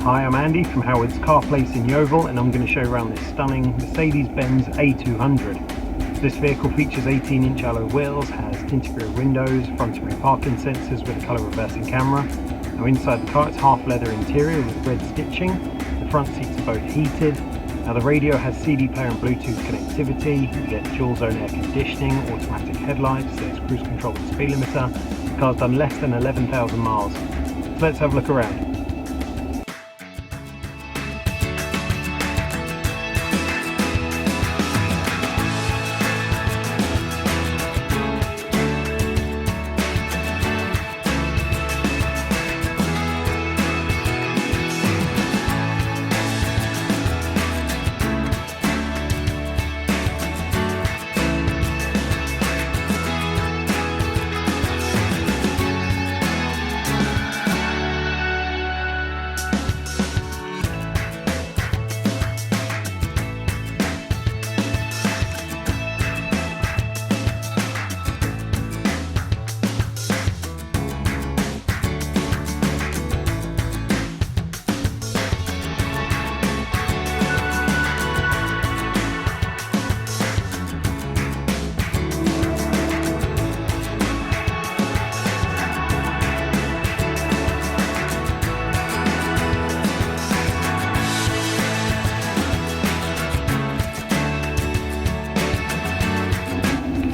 Hi, I'm Andy from Howard's Car Place in Yeovil, and I'm going to show you around this stunning Mercedes-Benz A200. This vehicle features 18-inch alloy wheels, has tinted rear windows, front and rear parking sensors with a colour reversing camera. Now inside the car it's half leather interior with red stitching. The front seats are both heated. Now the radio has CD player and Bluetooth connectivity. You get dual zone air conditioning, automatic headlights, there's cruise control and speed limiter. The car's done less than 11,000 miles. So let's have a look around.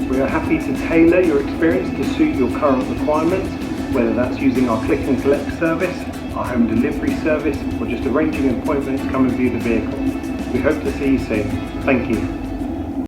We are happy to tailor your experience to suit your current requirements, whether that's using our click and collect service, our home delivery service, or just arranging an appointment to come and view the vehicle. We hope to see you soon. Thank you.